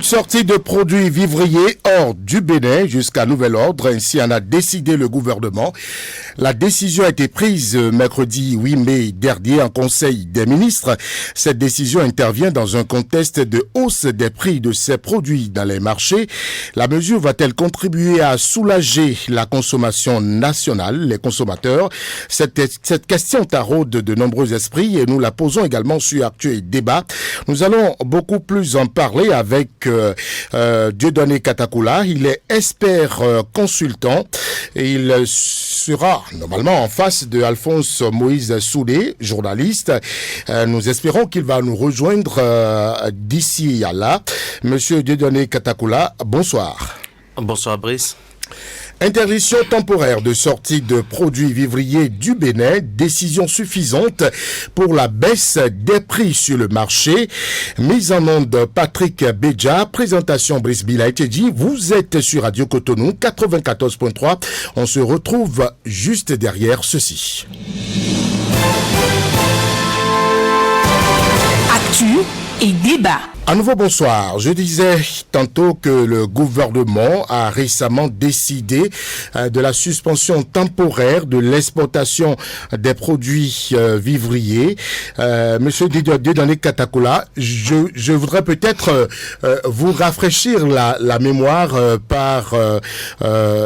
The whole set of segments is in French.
Toute sortie de produits vivriers hors du Bénin jusqu'à nouvel ordre, ainsi en a décidé le gouvernement. La décision a été prise mercredi 8 mai dernier en Conseil des ministres. Cette décision intervient dans un contexte de hausse des prix de ces produits dans les marchés. La mesure va-t-elle contribuer à soulager la consommation nationale, les consommateurs? Cette question taraude de nombreux esprits et nous la posons également sur Actu et Débat. Nous allons beaucoup plus en parler avec Dieudonné Katakula. Il est expert consultant et il sera normalement en face de Alphonse Moïse Soudé, journaliste. Nous espérons qu'il va nous rejoindre d'ici à là. Monsieur Dieudonné Katakula, bonsoir. Bonsoir Brice. Interdiction temporaire de sortie de produits vivriers du Bénin, décision suffisante pour la baisse des prix sur le marché. Mise en onde Patrick Béja, présentation Brice Bilaïtedji. Vous êtes sur Radio Cotonou 94.3. On se retrouve juste derrière ceci. Actu et Débat. À nouveau, bonsoir. Je disais tantôt que le gouvernement a récemment décidé de la suspension temporaire de l'exportation des produits vivriers. Monsieur Dieudonné Katakula, je voudrais peut-être vous rafraîchir la mémoire par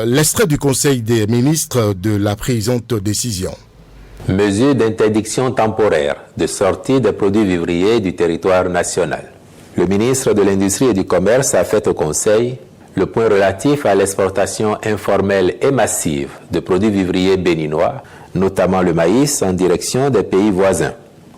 l'extrait du Conseil des ministres de la présente décision. Mesure d'interdiction temporaire de sortie des produits vivriers du territoire national. Le ministre de l'Industrie et du Commerce a fait au Conseil le point relatif à l'exportation informelle et massive de produits vivriers béninois, notamment le maïs, en direction des pays voisins.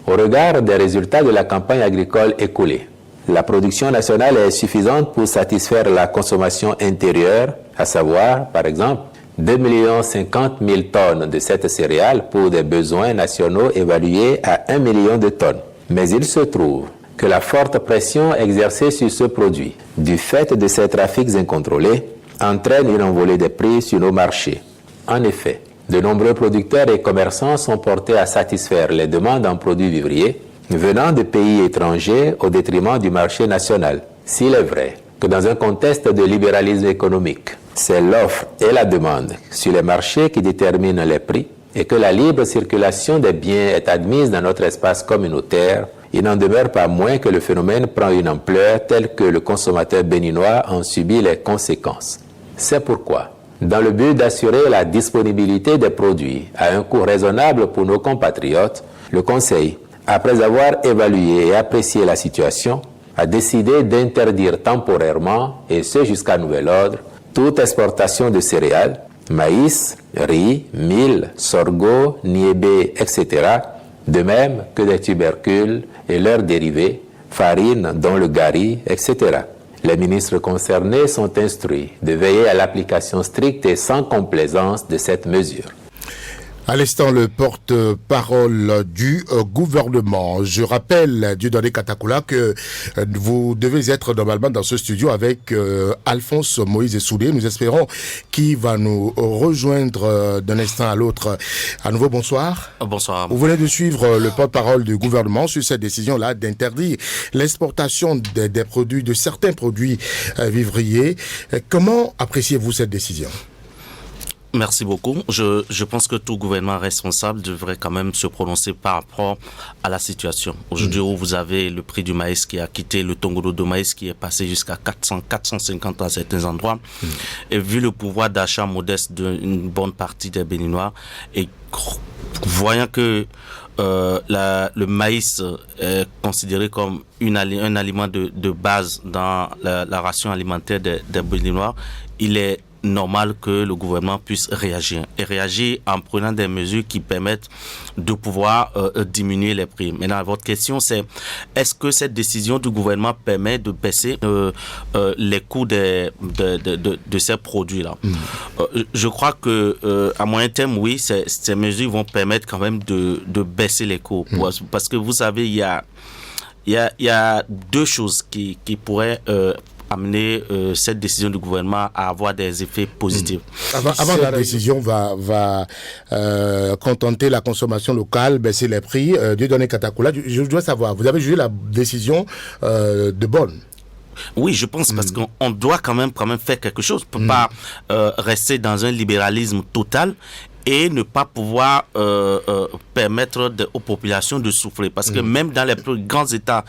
Au regard des résultats de la campagne agricole écoulée, la production nationale est suffisante pour satisfaire la consommation intérieure, à savoir, par exemple, 2 50 000 tonnes de cette céréale pour des besoins nationaux évalués à 1 million de tonnes. Mais il se trouve que la forte pression exercée sur ce produit, du fait de ces trafics incontrôlés, entraîne une envolée des prix sur nos marchés. En effet, de nombreux producteurs et commerçants sont portés à satisfaire les demandes en produits vivriers venant de pays étrangers au détriment du marché national. S'il est vrai que dans un contexte de libéralisme économique, c'est l'offre et la demande sur les marchés qui déterminent les prix et que la libre circulation des biens est admise dans notre espace communautaire, il n'en demeure pas moins que le phénomène prend une ampleur telle que le consommateur béninois en subit les conséquences. C'est pourquoi, dans le but d'assurer la disponibilité des produits à un coût raisonnable pour nos compatriotes, le Conseil, après avoir évalué et apprécié la situation, a décidé d'interdire temporairement, et ce jusqu'à nouvel ordre, toute exportation de céréales, maïs, riz, mil, sorgho, niébé, etc., de même que des tubercules et leurs dérivés, farine, dont le gari, etc. Les ministres concernés sont instruits de veiller à l'application stricte et sans complaisance de cette mesure. À l'instant, le porte-parole du gouvernement. Je rappelle, Dieudonné Katakula, que vous devez être normalement dans ce studio avec Alphonse Moïse Soudé. Nous espérons qu'il va nous rejoindre d'un instant à l'autre. À nouveau, bonsoir. Bonsoir. Vous venez de suivre le porte-parole du gouvernement sur cette décision-là d'interdire l'exportation des produits, de certains produits vivriers. Comment appréciez-vous cette décision ? Merci beaucoup. Je pense que tout gouvernement responsable devrait quand même se prononcer par rapport à la situation. Aujourd'hui, où vous avez le prix du maïs qui a quitté le tongolo de maïs qui est passé jusqu'à 400, 450 à certains endroits. Et vu le pouvoir d'achat modeste d'une bonne partie des Béninois et voyant que le maïs est considéré comme un aliment de base dans la ration alimentaire des Béninois, il est normal que le gouvernement puisse réagir en prenant des mesures qui permettent de pouvoir diminuer les prix. Maintenant, votre question c'est, est-ce que cette décision du gouvernement permet de baisser les coûts de ces produits-là? Je crois que à moyen terme, oui, ces mesures vont permettre quand même de baisser les coûts. Parce que vous savez, il y a deux choses qui pourraient amener cette décision du gouvernement à avoir des effets positifs. Avant la décision va contenter la consommation locale, baisser les prix, Dieudonné Katakula, je dois savoir, vous avez jugé la décision de bonne? Oui, je pense parce qu'on doit quand même faire quelque chose. On ne peut pas rester dans un libéralisme total et ne pas pouvoir permettre aux populations de souffler. Parce que même dans les plus grands États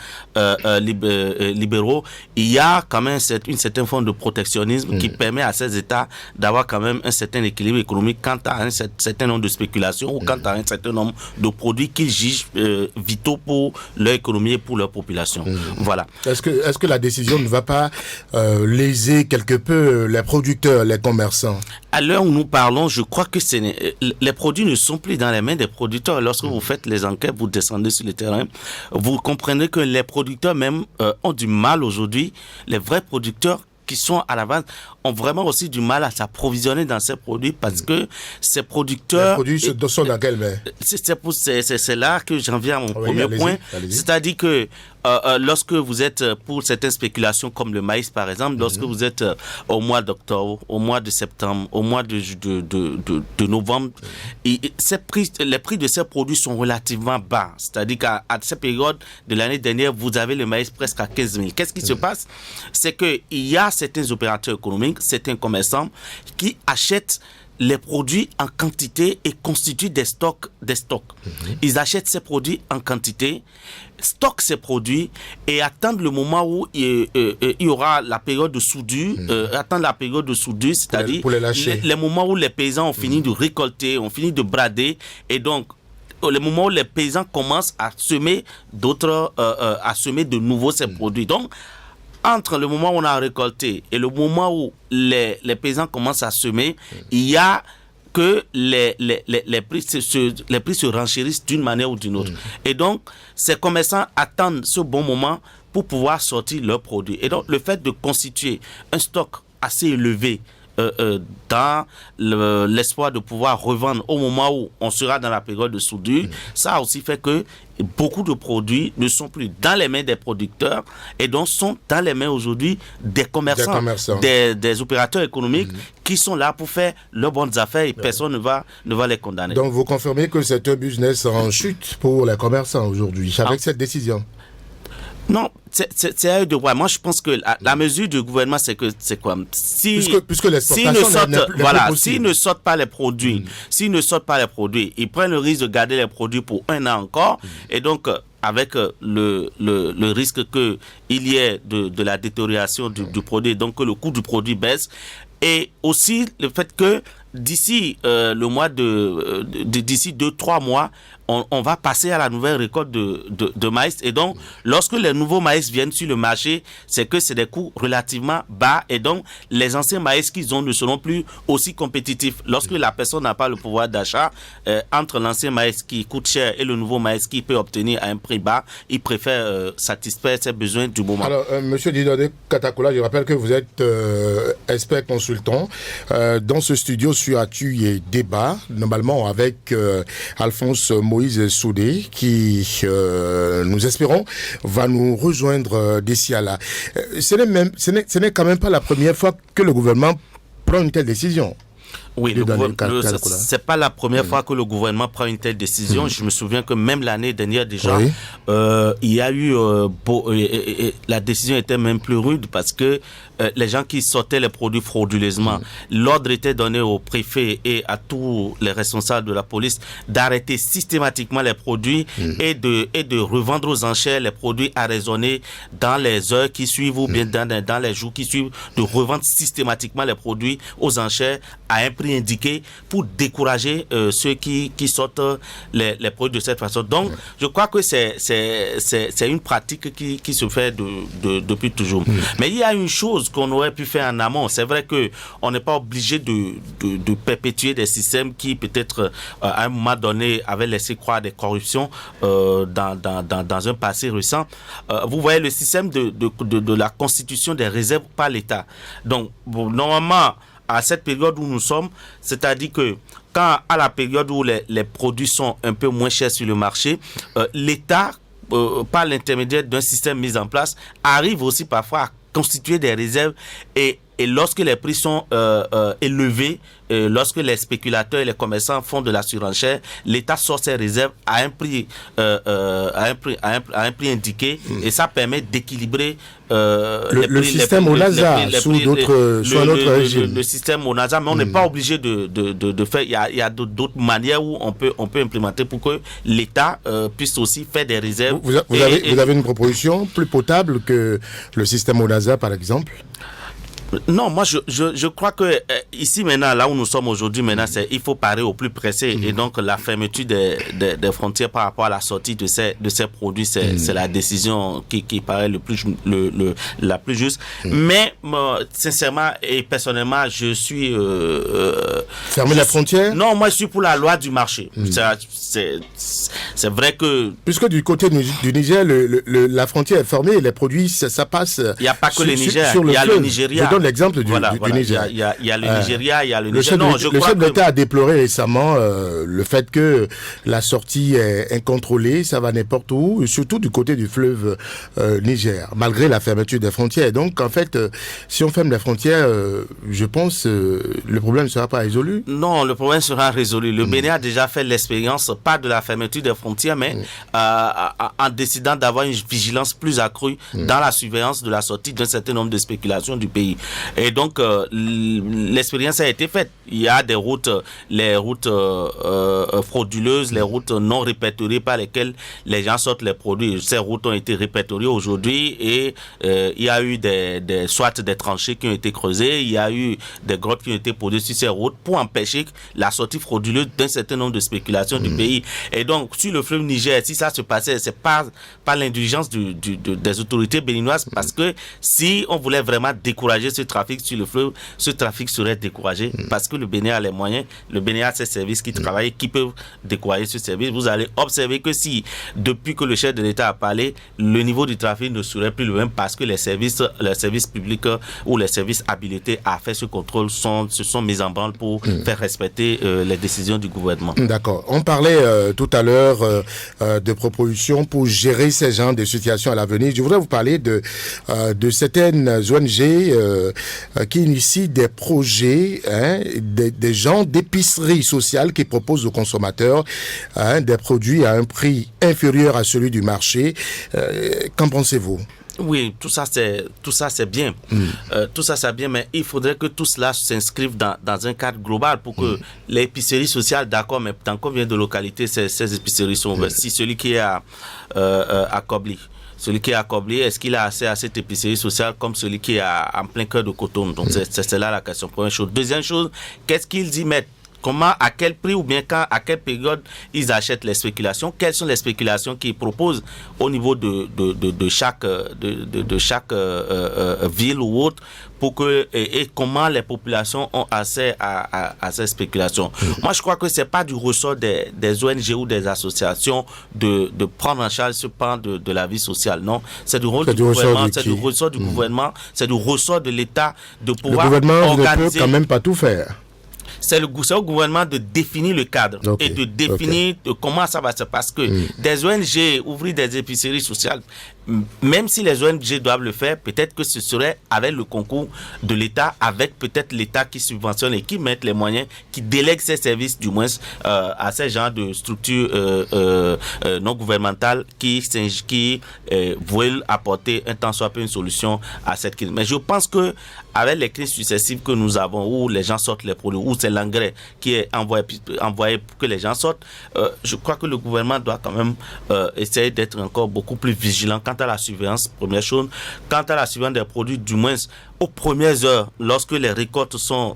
libéraux, il y a quand même une certaine forme de protectionnisme qui permet à ces États d'avoir quand même un certain équilibre économique quant à un certain nombre de spéculations ou quant à un certain nombre de produits qu'ils jugent vitaux pour leur économie et pour leur population. Voilà. Est-ce que la décision ne va pas léser quelque peu les producteurs, les commerçants? À l'heure où nous parlons, je crois que les produits ne sont plus dans les mains des producteurs. Lorsque vous faites les enquêtes, vous descendez sur le terrain, vous comprenez que les producteurs même ont du mal aujourd'hui. Les vrais producteurs qui sont à la base ont vraiment aussi du mal à s'approvisionner dans ces produits parce que ces producteurs... Les produits sont dans quelle main? C'est là que j'en viens à mon premier point. C'est-à-dire que lorsque vous êtes pour certaines spéculations comme le maïs par exemple, lorsque vous êtes au mois d'octobre, au mois de septembre, au mois de novembre, les prix de ces produits sont relativement bas. C'est-à-dire qu'à cette période de l'année dernière, vous avez le maïs presque à 15 000. Qu'est-ce qui se passe? C'est qu'il y a certains opérateurs économiques, certains commerçants qui achètent les produits en quantité et constituent des stocks. Ils achètent ces produits en quantité, stockent ces produits et attendent le moment où il y aura la période de soudure, attendent la période de soudure, c'est-à-dire les moments où les paysans ont fini de récolter, ont fini de brader et donc le moment où les paysans commencent à semer à semer de nouveau ces produits. Donc, entre le moment où on a récolté et le moment où les paysans commencent à semer, il y a que les prix se renchérissent d'une manière ou d'une autre. Et donc, ces commerçants attendent ce bon moment pour pouvoir sortir leurs produits. Et donc, le fait de constituer un stock assez élevé dans l'espoir de pouvoir revendre au moment où on sera dans la période de soudure, ça a aussi fait que beaucoup de produits ne sont plus dans les mains des producteurs et donc sont dans les mains aujourd'hui des commerçants, des opérateurs économiques qui sont là pour faire leurs bonnes affaires et personne ne va les condamner. Donc vous confirmez que c'est un business en chute pour les commerçants aujourd'hui avec cette décision? Non, c'est à eux de voir. Moi, je pense que la mesure du gouvernement, c'est quoi? Puisque l'exportation s'ils ne sortent pas les produits, ils prennent le risque de garder les produits pour un an encore. Et donc, avec le risque qu'il y ait de la détérioration du produit, donc que le coût du produit baisse. Et aussi le fait que d'ici d'ici 2-3 mois, on va passer à la nouvelle récolte de maïs. Et donc, lorsque les nouveaux maïs viennent sur le marché, c'est que c'est des coûts relativement bas. Et donc, les anciens maïs qu'ils ont ne seront plus aussi compétitifs. Lorsque la personne n'a pas le pouvoir d'achat, entre l'ancien maïs qui coûte cher et le nouveau maïs qui peut obtenir à un prix bas, il préfère satisfaire ses besoins du moment. Alors, Monsieur Dieudonné Katakola, je rappelle que vous êtes expert consultant dans ce studio sur Actu et Débat, normalement avec Alphonse Moïse Soudé, qui, nous espérons, va nous rejoindre d'ici à là. Ce n'est quand même pas la première fois que le gouvernement prend une telle décision. Oui, c'est pas la première fois que le gouvernement prend une telle décision. Je me souviens que même l'année dernière déjà, il y a eu la décision était même plus rude parce que les gens qui sortaient les produits frauduleusement, l'ordre était donné au préfet et à tous les responsables de la police d'arrêter systématiquement les produits et de revendre aux enchères les produits arraisonnés dans les heures qui suivent ou bien dans les jours qui suivent, de revendre systématiquement les produits aux enchères à un prix indiqué pour décourager ceux qui sortent les produits de cette façon. Donc, je crois que c'est une pratique qui se fait depuis toujours. Mais il y a une chose qu'on aurait pu faire en amont. C'est vrai qu'on n'est pas obligé de perpétuer des systèmes qui peut-être à un moment donné avaient laissé croire des corruptions dans un passé récent. Vous voyez le système de la constitution des réserves par l'État. Donc, normalement, à cette période où nous sommes, c'est-à-dire que quand à la période où les produits sont un peu moins chers sur le marché, l'État, par l'intermédiaire d'un système mis en place, arrive aussi parfois à constituer des réserves et Et lorsque les prix sont élevés, lorsque les spéculateurs et les commerçants font de la surenchère, l'État sort ses réserves à un prix indiqué, et ça permet d'équilibrer le système ONASA sous un autre régime. Le système ONASA, mais on n'est pas obligé de faire. Il y a d'autres manières où on peut implémenter pour que l'État puisse aussi faire des réserves. Vous avez une proposition plus potable que le système ONASA, par exemple? Non, moi je crois que ici maintenant, là où nous sommes aujourd'hui, maintenant, il faut parer au plus pressé, et donc la fermeture des frontières par rapport à la sortie de ces produits, c'est la décision qui paraît la plus juste. Mais sincèrement et personnellement, je suis fermer la frontière? Non, moi je suis pour la loi du marché. C'est vrai que puisque du côté du Niger, la frontière est fermée, les produits ça passe. Il n'y a pas que le Niger, il y a le Nigeria. L'exemple du Niger. Il y a le Nigeria, il y a le Niger. Le chef d'État a déploré récemment le fait que la sortie est incontrôlée, ça va n'importe où, surtout du côté du fleuve Niger, malgré la fermeture des frontières. Donc, en fait, si on ferme les frontières, je pense le problème ne sera pas résolu. Non, le problème sera résolu. Le Bénin a déjà fait l'expérience, pas de la fermeture des frontières, mais en décidant d'avoir une vigilance plus accrue dans la surveillance de la sortie d'un certain nombre de spéculations du pays. Et donc, l'expérience a été faite. Il y a des routes, les routes frauduleuses, les routes non répertoriées par lesquelles les gens sortent les produits. Ces routes ont été répertoriées aujourd'hui, et il y a eu soit des tranchées qui ont été creusées, il y a eu des grottes qui ont été posées sur ces routes pour empêcher la sortie frauduleuse d'un certain nombre de spéculations du pays. Et donc, sur le fleuve Niger, si ça se passait, c'est pas l'indulgence des autorités béninoises, parce que si on voulait vraiment décourager ce trafic sur le fleuve, ce trafic serait découragé, parce que le Bénin a les moyens, le Bénin a ses services qui travaillent, qui peuvent décourager ce service. Vous allez observer que si, depuis que le chef de l'État a parlé, le niveau du trafic ne serait plus le même, parce que les services publics ou les services habilités à faire ce contrôle se sont mis en branle pour faire respecter les décisions du gouvernement. D'accord. On parlait tout à l'heure de propositions pour gérer ces genres de situations à l'avenir. Je voudrais vous parler de certaines ONG qui initient des projets, des gens d'épicerie sociale qui proposent aux consommateurs des produits à un prix inférieur à celui du marché. Qu'en pensez-vous? Oui, tout ça c'est bien. Tout ça c'est bien, mais il faudrait que tout cela s'inscrive dans un cadre global pour que les épiceries sociales, d'accord, mais dans combien de localités ces épiceries sont ouvertes? Si celui qui est à Kobli, est-ce qu'il a accès à cette épicerie sociale comme celui qui est en plein cœur de Cotonou? Donc c'est là la question. Première chose. Deuxième chose, qu'est-ce qu'ils y mettent? Comment, à quel prix ou bien quand, à quelle période ils achètent les spéculations? Quelles sont les spéculations qu'ils proposent au niveau de chaque ville ou autre, pour que et comment les populations ont accès à ces spéculations? Moi, je crois que c'est pas du ressort des ONG ou des associations de prendre en charge ce pan de la vie sociale. Non, c'est du rôle du gouvernement, c'est du ressort du gouvernement, c'est du ressort de l'État de pouvoir organiser. Le gouvernement ne peut quand même pas tout faire. C'est au gouvernement de définir le cadre et de définir comment ça va se passer. Parce que des ONG, ouvrir des épiceries sociales, même si les ONG doivent le faire, peut-être que ce serait avec le concours de l'État, avec peut-être l'État qui subventionne et qui met les moyens, qui délègue ses services du moins à ces genres de structures non gouvernementales qui veulent apporter un tant soit peu une solution à cette crise. Mais je pense que avec les crises successives que nous avons, où les gens sortent les produits, où c'est l'engrais qui est envoyé pour que les gens sortent, je crois que le gouvernement doit quand même essayer d'être encore beaucoup plus vigilant quant à la surveillance, première chose. Quant à la surveillance des produits, du moins aux premières heures, lorsque les récoltes sont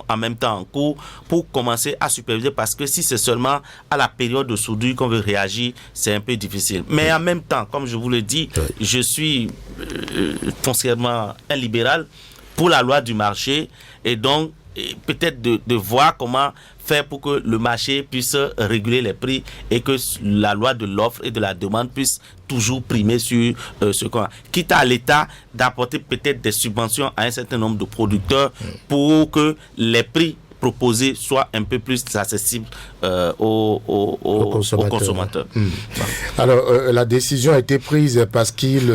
en même temps en cours, pour commencer à superviser, parce que si c'est seulement à la période de soudure qu'on veut réagir, c'est un peu difficile. Mais en même temps, comme je vous le dis, je suis foncièrement un libéral pour la loi du marché, et donc peut-être de voir comment faire pour que le marché puisse réguler les prix et que la loi de l'offre et de la demande puisse toujours primer sur ce qu'on a. Quitte à l'État d'apporter peut-être des subventions à un certain nombre de producteurs pour que les prix proposé soit un peu plus accessible aux consommateurs. Alors, la décision a été prise parce qu'il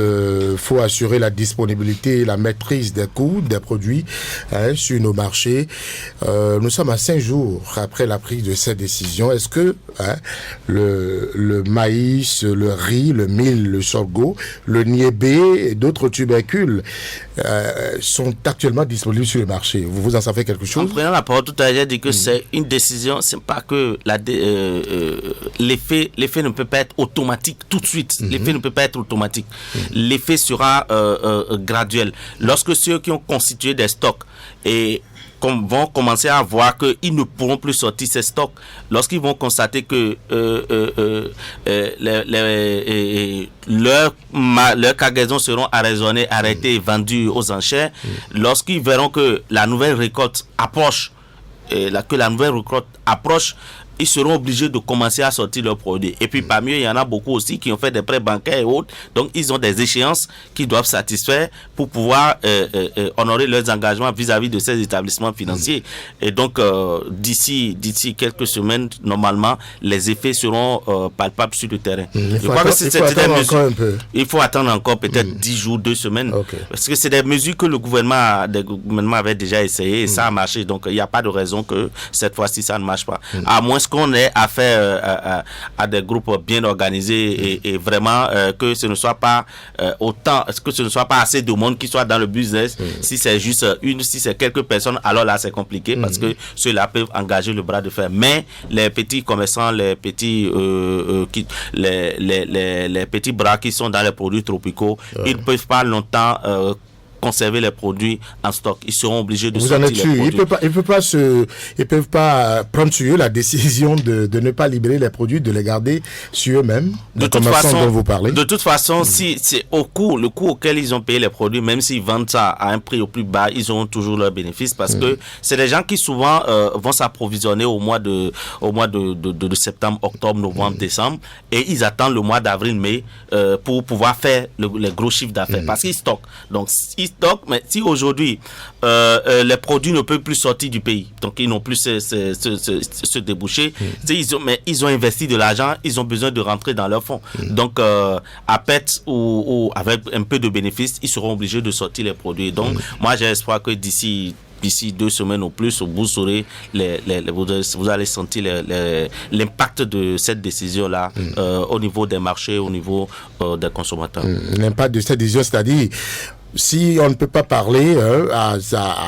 faut assurer la disponibilité et la maîtrise des coûts des produits sur nos marchés. Nous sommes à 5 jours après la prise de cette décision. Est-ce que le maïs, le riz, le mil, le sorgho, le niébé et d'autres tubercules sont actuellement disponibles sur le marché? Vous en savez quelque chose? En prenant la parole tout à l'heure, j'ai dit que c'est une décision, c'est pas que l'effet ne peut pas être automatique tout de suite. L'effet ne peut pas être automatique. L'effet sera graduel. Lorsque ceux qui ont constitué des stocks et vont commencer à voir qu'ils ne pourront plus sortir ces stocks, lorsqu'ils vont constater que leurs cargaisons seront arraisonnées, arrêtées et vendues aux enchères, lorsqu'ils verront que la nouvelle récolte approche, ils seront obligés de commencer à sortir leurs produits. Et puis parmi eux, il y en a beaucoup aussi qui ont fait des prêts bancaires et autres. Donc ils ont des échéances qu'ils doivent satisfaire pour pouvoir honorer leurs engagements vis-à-vis de ces établissements financiers. Et donc d'ici quelques semaines, normalement, les effets seront palpables sur le terrain. Il faut attendre encore peut-être 10 jours, 2 semaines. Parce que c'est des mesures que le gouvernement avait déjà essayé et ça a marché. Donc il n'y a pas de raison que cette fois-ci ça ne marche pas. À moins qu'on ait affaire à des groupes bien organisés et vraiment que ce ne soit pas que ce ne soit pas assez de monde qui soit dans le business. Si c'est juste si c'est quelques personnes, alors là c'est compliqué parce que ceux-là peuvent engager le bras de fer. Mais les petits commerçants, les petits les petits bras qui sont dans les produits tropicaux, ils ne peuvent pas longtemps conserver les produits en stock. Ils seront obligés de sortir les produits. Ils peuvent pas prendre sur eux la décision de ne pas libérer les produits, de les garder sur eux-mêmes. De toute façon, si c'est le coût auquel ils ont payé les produits, même s'ils vendent ça à un prix au plus bas, ils auront toujours leurs bénéfices parce que c'est des gens qui souvent vont s'approvisionner au mois de septembre, octobre, novembre, décembre, et ils attendent le mois d'avril, mai pour pouvoir faire les gros chiffres d'affaires parce qu'ils stockent. Donc mais si aujourd'hui les produits ne peuvent plus sortir du pays, donc ils n'ont plus ce débouché, ils ont investi de l'argent, ils ont besoin de rentrer dans leur fonds. Donc à perte ou avec un peu de bénéfice, ils seront obligés de sortir les produits. Donc moi j'ai espoir que d'ici 2 semaines ou plus, vous aurez vous allez sentir l'impact de cette décision-là au niveau des marchés, au niveau des consommateurs. L'impact de cette décision, c'est-à-dire si on ne peut pas parler à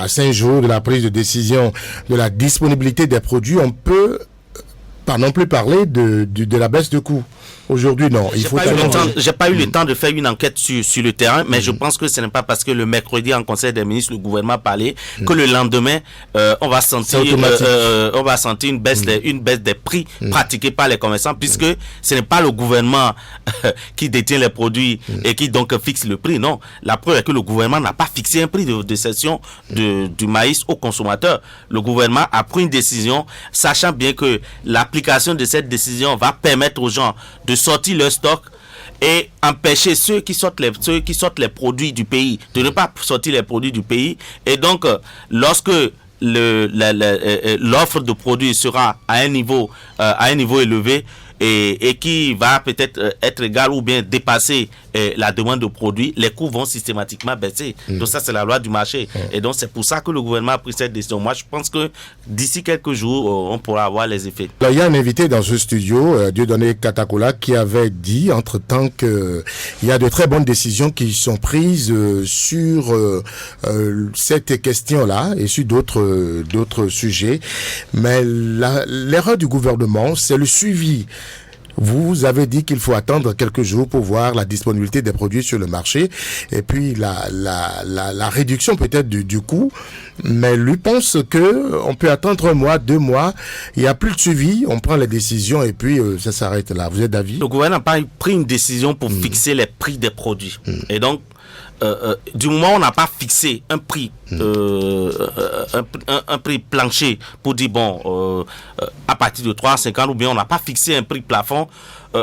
5 jours de la prise de décision de la disponibilité des produits, on peut pas non plus parler de la baisse de coûts. Aujourd'hui, non. J'ai pas eu le temps de faire une enquête sur le terrain, mais je pense que ce n'est pas parce que le mercredi en Conseil des ministres, le gouvernement parlait que le lendemain, on va sentir une baisse des prix pratiqués par les commerçants, puisque ce n'est pas le gouvernement qui détient les produits et qui donc fixe le prix. Non. La preuve est que le gouvernement n'a pas fixé un prix de cession du maïs aux consommateurs. Le gouvernement a pris une décision, sachant bien que l'application de cette décision va permettre aux gens de sortir leur stock et empêcher ceux qui sortent les produits du pays de ne pas sortir les produits du pays. Et donc lorsque l'offre de produits sera à un niveau élevé et qui va peut-être être égal ou bien dépasser la demande de produits, les coûts vont systématiquement baisser. Donc ça, c'est la loi du marché. Et donc c'est pour ça que le gouvernement a pris cette décision. Moi, je pense que d'ici quelques jours, on pourra avoir les effets. Alors, il y a un invité dans ce studio, Dieudonné Katakola, qui avait dit entre-temps qu'il y a de très bonnes décisions qui sont prises sur cette question-là et sur d'autres sujets. Mais l'erreur du gouvernement, c'est le suivi. Vous avez dit qu'il faut attendre quelques jours pour voir la disponibilité des produits sur le marché et puis la réduction peut-être du coût. Mais lui pense que on peut attendre 1 mois, 2 mois. Il n'y a plus de suivi. On prend les décisions et puis ça s'arrête là. Vous êtes d'avis? Le gouvernement n'a pas pris une décision pour fixer les prix des produits. Et donc, du moment où on n'a pas fixé un prix un prix plancher pour dire à partir de 3,50 ou bien on n'a pas fixé un prix plafond,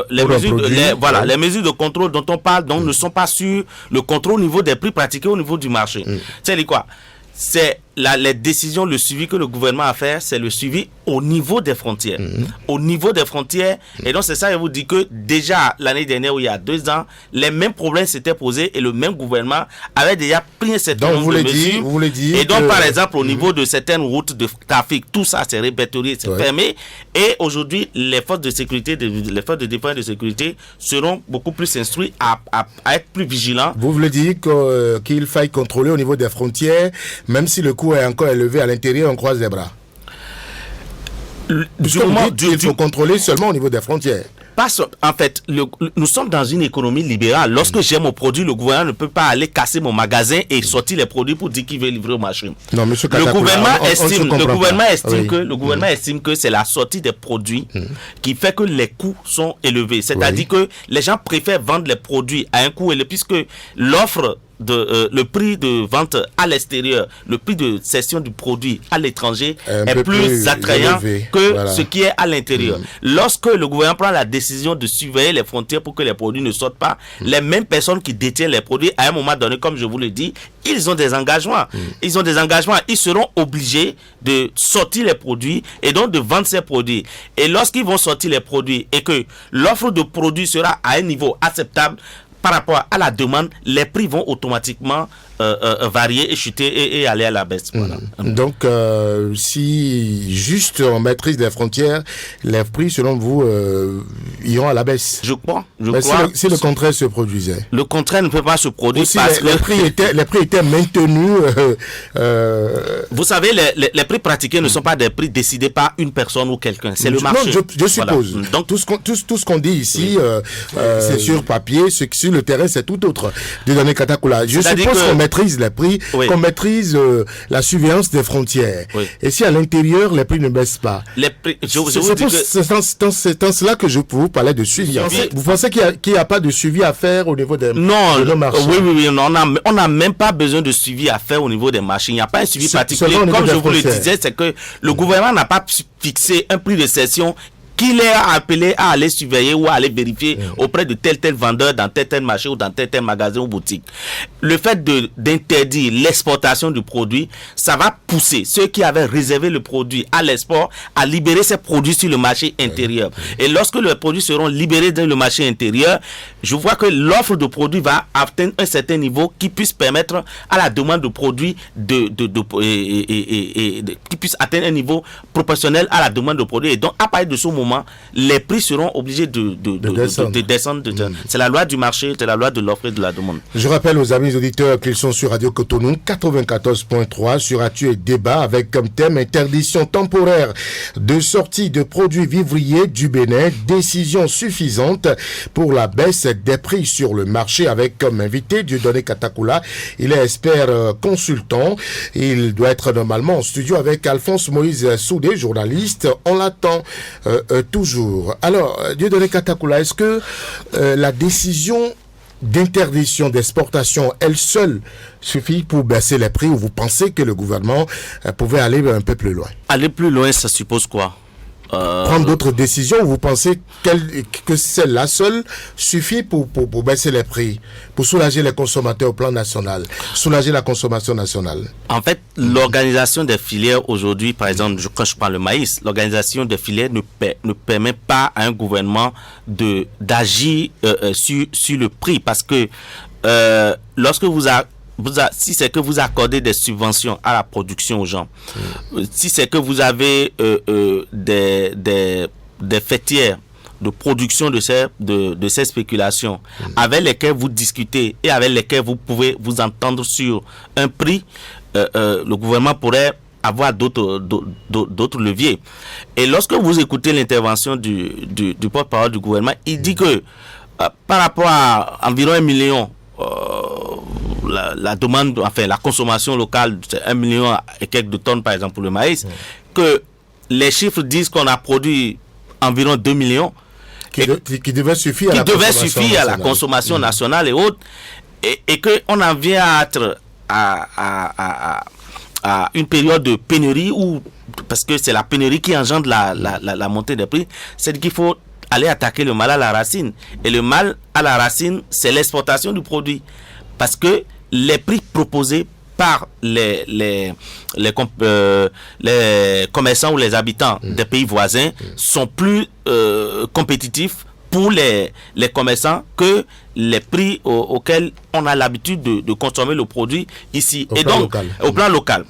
les mesures de contrôle dont on parle ne sont pas sur le contrôle au niveau des prix pratiqués au niveau du marché. C'est quoi? C'est les décisions, le suivi que le gouvernement a fait, c'est le suivi au niveau des frontières. Au niveau des frontières. Et donc, c'est ça, je vous dis que déjà, l'année dernière, ou il y a 2 ans, les mêmes problèmes s'étaient posés et le même gouvernement avait déjà pris un certain nombre de mesures. Vous voulez dire et donc, par exemple, au niveau de certaines routes de trafic, tout ça, c'est répertorié, c'est fermé. Et aujourd'hui, les forces de sécurité, les forces de défense et de sécurité seront beaucoup plus instruites à être plus vigilants. Vous voulez dire qu'il faille contrôler au niveau des frontières, même si le coût est encore élevé à l'intérieur, on croise les bras. Il faut contrôler seulement au niveau des frontières. En fait, nous sommes dans une économie libérale. Lorsque j'ai mon produit, le gouvernement ne peut pas aller casser mon magasin et sortir les produits pour dire qu'il veut livrer au marché. Non, monsieur le gouvernement estime que c'est la sortie des produits qui fait que les coûts sont élevés. C'est-à-dire que les gens préfèrent vendre les produits à un coût élevé puisque l'offre le prix de vente à l'extérieur, le prix de cession du produit à l'étranger est plus attrayant que ce qui est à l'intérieur. Lorsque le gouvernement prend la décision de surveiller les frontières pour que les produits ne sortent pas, les mêmes personnes qui détiennent les produits, à un moment donné, comme je vous le dis, ils ont des engagements. Ils ont des engagements. Ils seront obligés de sortir les produits et donc de vendre ces produits. Et lorsqu'ils vont sortir les produits et que l'offre de produits sera à un niveau acceptable, par rapport à la demande, les prix vont automatiquement varier et chuter et aller à la baisse. Voilà. Donc, si juste on maîtrise les frontières, les prix, selon vous, iront à la baisse. Je crois. Si le contraire se produisait. Le contraire ne peut pas se produire aussi parce que les prix étaient maintenus. Vous savez, les prix pratiqués ne sont pas des prix décidés par une personne ou quelqu'un. C'est le marché. Non, je suppose. Voilà. Donc, tout ce qu'on dit ici, c'est sur papier. Sur le terrain, c'est tout autre. Dieudonné Katakoula. Je suppose qu'on maîtrise les prix, qu'on maîtrise la surveillance des frontières. Et si à l'intérieur, les prix ne baissent pas. C'est en cela que je vous parlais de suivi. Vous pensez qu'il n'y a pas de suivi à faire au niveau des marchés? Oui. On n'a même pas besoin de suivi à faire au niveau des marchés. Il n'y a pas un suivi particulier. Comme je vous le disais, c'est que le gouvernement n'a pas fixé un prix de cession qu'il est appelé à aller surveiller ou à aller vérifier auprès de tel vendeur dans tel marché ou dans tel magasin ou boutique. Le fait d'interdire l'exportation du produit, ça va pousser ceux qui avaient réservé le produit à l'export à libérer ces produits sur le marché intérieur. Et lorsque les produits seront libérés dans le marché intérieur, je vois que l'offre de produits va atteindre un certain niveau qui puisse permettre à la demande de produits qui puisse atteindre un niveau proportionnel à la demande de produits. Et donc, à partir de ce moment, les prix seront obligés de descendre. C'est la loi du marché, c'est la loi de l'offre et de la demande. Je rappelle aux amis auditeurs qu'ils sont sur Radio Cotonou 94.3 sur Actu et Débat avec comme thème interdiction temporaire de sortie de produits vivriers du Bénin, décision suffisante pour la baisse des prix sur le marché avec comme invité Dieudonné Katakoula. Il est expert consultant. Il doit être normalement en studio avec Alphonse Moïse Soudé, journaliste. On l'attend toujours. Alors, Dieudonné Katakoula, est-ce que la décision d'interdiction d'exportation, elle seule, suffit pour baisser les prix ou vous pensez que le gouvernement pouvait aller un peu plus loin? Aller plus loin, ça suppose quoi? Prendre d'autres décisions ou vous pensez que celle-là seule suffit pour baisser les prix, pour soulager les consommateurs au plan national, soulager la consommation nationale? En fait, l'organisation des filières aujourd'hui, par exemple, quand je prends le maïs, l'organisation des filières ne permet pas à un gouvernement d'agir sur le prix parce que lorsque si c'est que vous accordez des subventions à la production aux gens, si c'est que vous avez des fêtières de production de ces spéculations avec lesquelles vous discutez et avec lesquelles vous pouvez vous entendre sur un prix, le gouvernement pourrait avoir d'autres leviers. Et lorsque vous écoutez l'intervention du porte-parole du gouvernement, il dit que par rapport à environ 1 million, la demande, enfin la consommation locale, c'est 1 million et quelques de tonnes par exemple pour le maïs, que les chiffres disent qu'on a produit environ 2 millions qui devait suffire à la consommation nationale et autres, et qu'on en vient à être à une période de pénurie parce que c'est la pénurie qui engendre la montée des prix. C'est qu'il faut aller attaquer le mal à la racine, et le mal à la racine, c'est l'exportation du produit, parce que les prix proposés par les commerçants ou les habitants des pays voisins sont plus compétitifs pour les commerçants que les prix auxquels on a l'habitude de consommer le produit ici. Au plan local.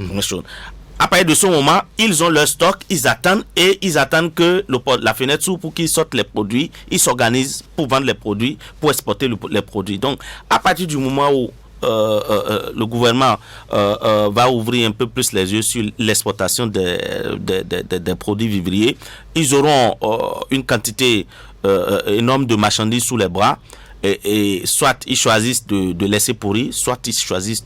À partir de ce moment, ils ont leur stock, ils attendent que la fenêtre s'ouvre pour qu'ils sortent les produits, ils s'organisent pour vendre les produits, pour exporter les produits. Donc, à partir du moment où le gouvernement va ouvrir un peu plus les yeux sur l'exportation des produits vivriers, ils auront une quantité énorme de marchandises sous les bras. Et soit ils choisissent de laisser pourrir, soit ils choisissent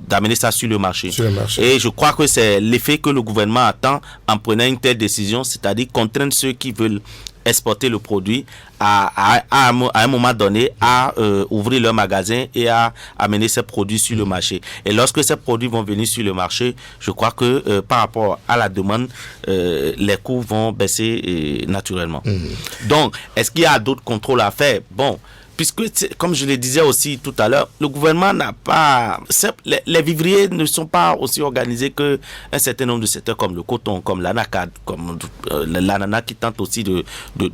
d'amener ça sur le marché. Et je crois que c'est l'effet que le gouvernement attend en prenant une telle décision, c'est-à-dire contraindre ceux qui veulent exporter le produit à un moment donné à ouvrir leur magasin et à amener ces produits sur le marché. Et lorsque ces produits vont venir sur le marché, je crois que par rapport à la demande, les coûts vont baisser naturellement. Donc, est-ce qu'il y a d'autres contrôles à faire? Bon, puisque, comme je le disais aussi tout à l'heure, le gouvernement n'a pas... Les vivriers ne sont pas aussi organisés qu'un certain nombre de secteurs comme le coton, comme l'anacade, comme l'ananas qui tente aussi de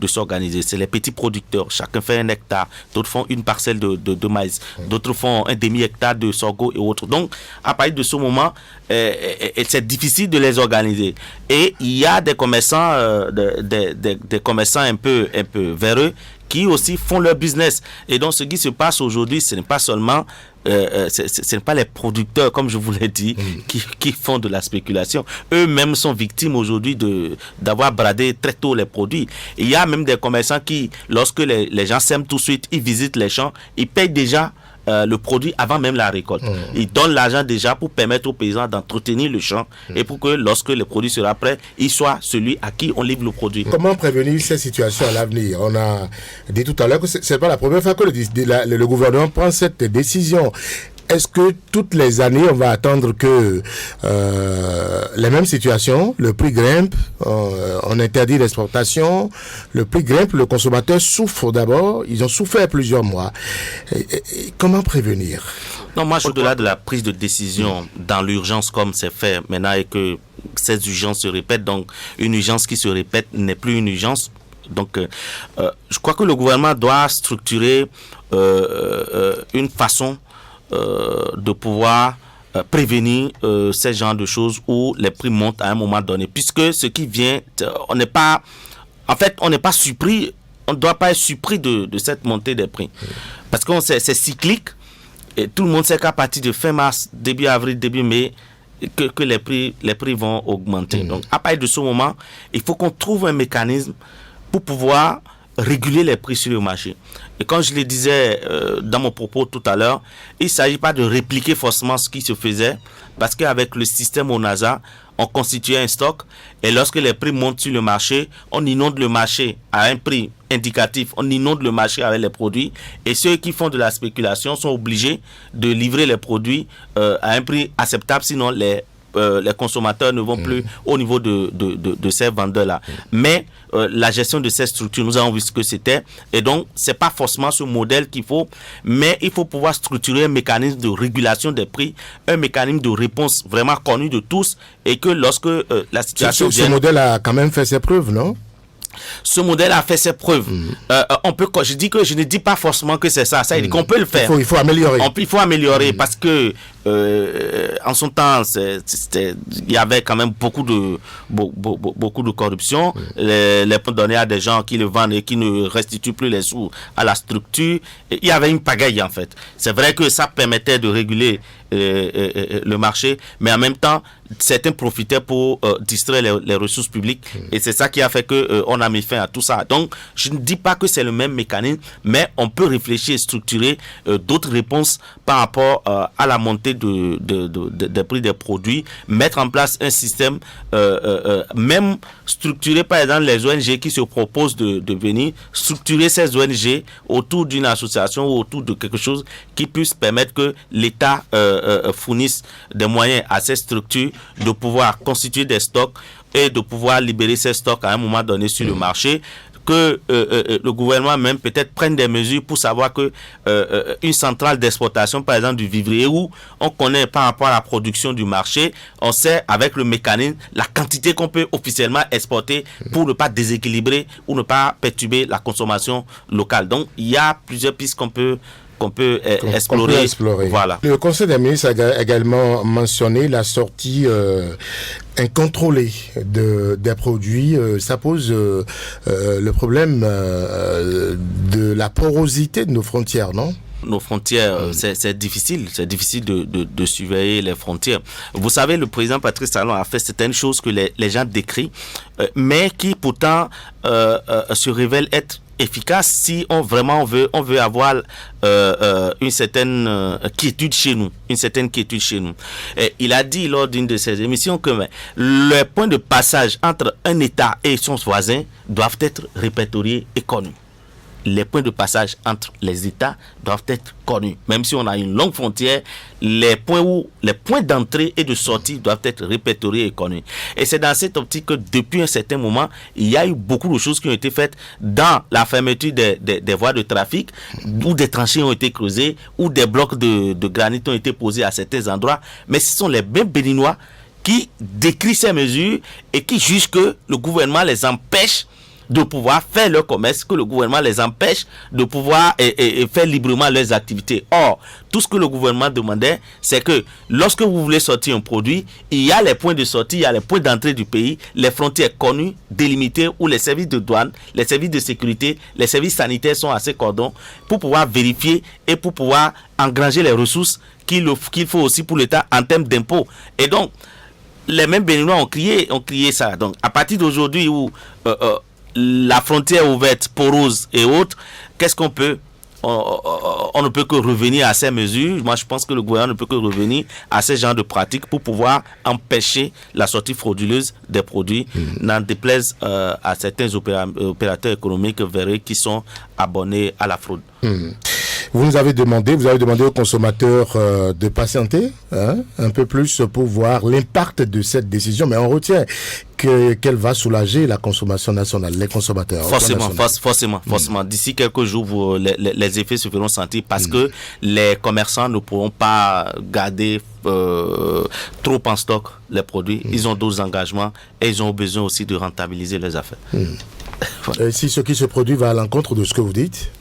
s'organiser. C'est les petits producteurs. Chacun fait 1 hectare. D'autres font une parcelle de maïs. D'autres font un demi-hectare de sorgho et autres. Donc, à partir de ce moment, c'est difficile de les organiser. Et il y a des commerçants, des commerçants un peu véreux qui aussi font leur business. Et donc, ce qui se passe aujourd'hui, ce n'est pas seulement, ce n'est pas les producteurs, comme je vous l'ai dit, qui font de la spéculation. Eux-mêmes sont victimes aujourd'hui d'avoir bradé très tôt les produits. Il y a même des commerçants qui, lorsque les gens sèment tout de suite, ils visitent les champs, ils payent déjà le produit avant même la récolte. Ils donnent l'argent déjà pour permettre aux paysans d'entretenir le champ et pour que lorsque le produit sera prêt, il soit celui à qui on livre le produit. Comment prévenir ces situations à l'avenir? On a dit tout à l'heure que c'est pas la première fois que le gouvernement prend cette décision. Est-ce que toutes les années, on va attendre que les mêmes situations, le prix grimpe, on interdit l'exportation, le prix grimpe, le consommateur souffre d'abord, ils ont souffert plusieurs mois. Comment prévenir? Non, moi, au-delà de la prise de décision dans l'urgence comme c'est fait maintenant et que ces urgences se répètent, donc une urgence qui se répète n'est plus une urgence. Donc, je crois que le gouvernement doit structurer une façon de pouvoir prévenir ces genres de choses où les prix montent à un moment donné. Puisque ce qui vient, on n'est pas surpris, on ne doit pas être surpris de cette montée des prix. Parce que c'est cyclique et tout le monde sait qu'à partir de fin mars, début avril, début mai, que les prix vont augmenter. Donc, à partir de ce moment, il faut qu'on trouve un mécanisme pour pouvoir réguler les prix sur le marché. Et comme je le disais dans mon propos tout à l'heure, il ne s'agit pas de répliquer forcément ce qui se faisait, parce qu'avec le système ONASA, on constituait un stock, et lorsque les prix montent sur le marché, on inonde le marché à un prix indicatif, on inonde le marché avec les produits, et ceux qui font de la spéculation sont obligés de livrer les produits à un prix acceptable, sinon les consommateurs ne vont plus au niveau de ces vendeurs-là. Mais la gestion de ces structures, nous avons vu ce que c'était. Et donc, c'est pas forcément ce modèle qu'il faut, mais il faut pouvoir structurer un mécanisme de régulation des prix, un mécanisme de réponse vraiment connu de tous, et que lorsque la situation ce modèle a quand même fait ses preuves, non? Ce modèle a fait ses preuves. Je ne dis pas forcément que c'est ça. Ça veut dire qu'on peut le faire. Il faut améliorer. Il faut améliorer parce que en son temps, il y avait quand même beaucoup de corruption. Les points donnés à des gens qui le vendent et qui ne restituent plus les sous à la structure. Il y avait une pagaille en fait. C'est vrai que ça permettait de réguler le marché, mais en même temps, certains profitaient pour distraire les ressources publiques, et c'est ça qui a fait que on a mis fin à tout ça. Donc, je ne dis pas que c'est le même mécanisme, mais on peut réfléchir et structurer d'autres réponses par rapport à la montée des prix des produits, mettre en place un système, même structurer par exemple les ONG qui se proposent de venir, structurer ces ONG autour d'une association ou autour de quelque chose qui puisse permettre que l'État fournisse des moyens à ces structures de pouvoir constituer des stocks et de pouvoir libérer ces stocks à un moment donné sur le marché, que le gouvernement même peut-être prenne des mesures pour savoir que une centrale d'exportation, par exemple du vivrier, où on connaît par rapport à la production du marché, on sait avec le mécanisme la quantité qu'on peut officiellement exporter pour ne pas déséquilibrer ou ne pas perturber la consommation locale. Donc il y a plusieurs pistes qu'on peut explorer. Voilà. Le Conseil des ministres a également mentionné la sortie incontrôlée des produits. Ça pose le problème de la porosité de nos frontières, non? Nos frontières, c'est difficile de surveiller les frontières. Vous savez, le président Patrice Talon a fait certaines choses que les gens décrivent, mais qui pourtant se révèlent être efficace si on veut avoir une certaine quiétude chez nous, Et il a dit lors d'une de ses émissions que les points de passage entre un État et son voisin doivent être répertoriés et connus. Les points de passage entre les États doivent être connus. Même si on a une longue frontière, les points d'entrée et de sortie doivent être répertoriés et connus. Et c'est dans cette optique que depuis un certain moment, il y a eu beaucoup de choses qui ont été faites dans la fermeture des voies de trafic, où des tranchées ont été creusées, où des blocs de granit ont été posés à certains endroits. Mais ce sont les mêmes Béninois qui décrivent ces mesures et qui jugent que le gouvernement les empêche de pouvoir faire leur commerce, que le gouvernement les empêche de pouvoir faire librement leurs activités. Or, tout ce que le gouvernement demandait, c'est que lorsque vous voulez sortir un produit, il y a les points de sortie, il y a les points d'entrée du pays, les frontières connues, délimitées, où les services de douane, les services de sécurité, les services sanitaires sont à ces cordons pour pouvoir vérifier et pour pouvoir engranger les ressources qu'il faut aussi pour l'État en termes d'impôts. Et donc, les mêmes Béninois ont crié ça. Donc, à partir d'aujourd'hui où la frontière ouverte, porose et autres, qu'est-ce qu'on peut? On ne peut que revenir à ces mesures. Moi, je pense que le gouvernement ne peut que revenir à ces genres de pratiques pour pouvoir empêcher la sortie frauduleuse des produits, n'en déplaise à certains opérateurs économiques véreux qui sont abonnés à la fraude. Vous avez demandé aux consommateurs de patienter un peu plus pour voir l'impact de cette décision, mais on retient qu'elle va soulager la consommation nationale, les consommateurs. Forcément. D'ici quelques jours, les effets se feront sentir parce que les commerçants ne pourront pas garder trop en stock les produits. Ils ont d'autres engagements et ils ont besoin aussi de rentabiliser leurs affaires. Voilà. Et si ce qui se produit va à l'encontre de ce que vous dites?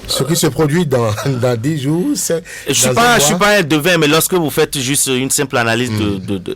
Ce qui se produit dans 10 jours, c'est... Je suis pas un devin, mais lorsque vous faites juste une simple analyse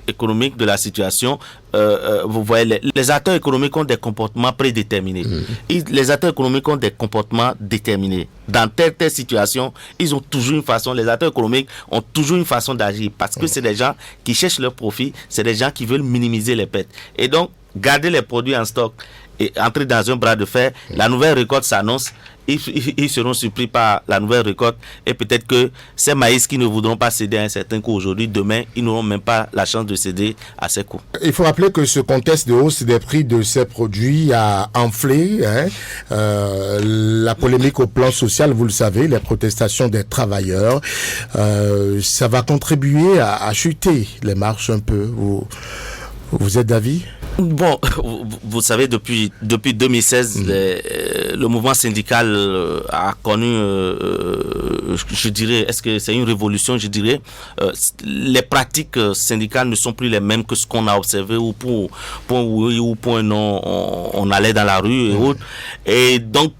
économique de la situation, vous voyez, les acteurs économiques ont des comportements prédéterminés. Les acteurs économiques ont des comportements déterminés. Dans telle situation, ils ont toujours une façon, les acteurs économiques ont toujours une façon d'agir parce que c'est des gens qui cherchent leur profit, c'est des gens qui veulent minimiser les pertes. Et donc, garder les produits en stock et entrer dans un bras de fer, la nouvelle récolte s'annonce. Ils seront surpris par la nouvelle récolte et peut-être que ces maïs qui ne voudront pas céder à un certain coût aujourd'hui, demain, ils n'auront même pas la chance de céder à ces coûts. Il faut rappeler que ce contexte de hausse des prix de ces produits a enflé la polémique au plan social, vous le savez, les protestations des travailleurs. Ça va contribuer à chuter les marges un peu. Vous êtes d'avis? Bon, vous savez, depuis 2016, le mouvement syndical a connu, je dirais, est-ce que c'est une révolution, je dirais, les pratiques syndicales ne sont plus les mêmes que ce qu'on a observé ou pour oui ou pour un non, on allait dans la rue et autres. Et donc,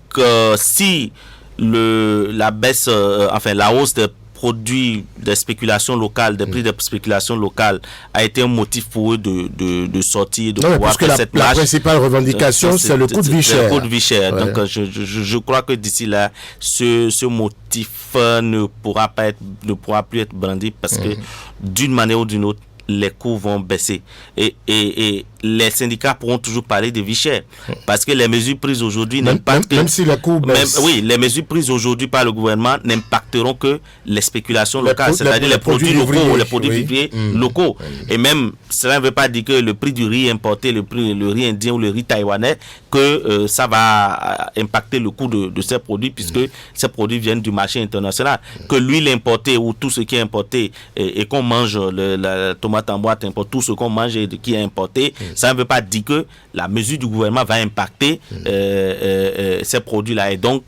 si la baisse, la hausse des produits des spéculations locales, des prix de spéculation locale a été un motif pour eux de sortir, de pouvoir faire cette marche. La principale revendication, c'est le coût de vie cher. Le coût de vie cher. Ouais. Donc, je crois que d'ici là, ce motif ne pourra plus être brandi parce que d'une manière ou d'une autre, les coûts vont baisser. Et les syndicats pourront toujours parler de vie chère. Parce que les mesures prises aujourd'hui n'impactent même si les coûts baissent. Oui, les mesures prises aujourd'hui par le gouvernement n'impacteront que les spéculations locales, c'est-à-dire les produits locaux, les produits vivriers locaux. Et même, cela ne veut pas dire que le prix du riz importé, le riz indien ou le riz taïwanais, que ça va impacter le coût de ces produits, puisque ces produits viennent du marché international. Que l'huile importée ou tout ce qui est importé et qu'on mange, la tomate en boîte, tout ce qu'on mange et qui est importé, Ça ne veut pas dire que la mesure du gouvernement va impacter ces produits-là. Et donc,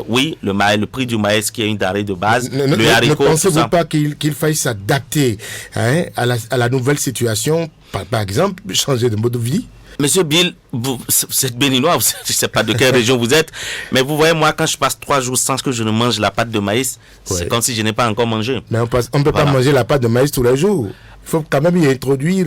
oui, le prix du maïs qui est une denrée de base, le haricot... Ne pensez-vous pas qu'il faille s'adapter à la nouvelle situation, par exemple, changer de mode de vie? Monsieur Bill, vous êtes béninois, je ne sais pas de quelle région vous êtes, mais vous voyez, moi, quand je passe 3 jours sans que je ne mange la pâte de maïs, c'est comme si je n'ai pas encore mangé. Mais on ne peut pas manger la pâte de maïs tous les jours. Il faut quand même y introduire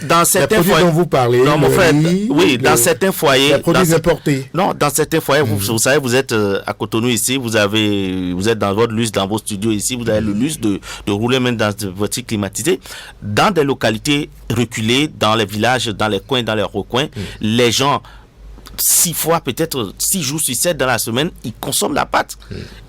dans certains foyers dont vous parlez. Non, mon frère, oui, dans certains foyers. Les produits importés. Non, dans certains foyers, vous savez, vous êtes à Cotonou ici, vous êtes dans votre luxe, dans vos studios ici, vous avez le luxe de rouler même dans votre voiture climatisée. Dans des localités reculées, dans les villages, dans les coins, dans les recoins, les gens, 6 fois, peut-être 6 jours sur 7 dans la semaine, ils consomment la pâte.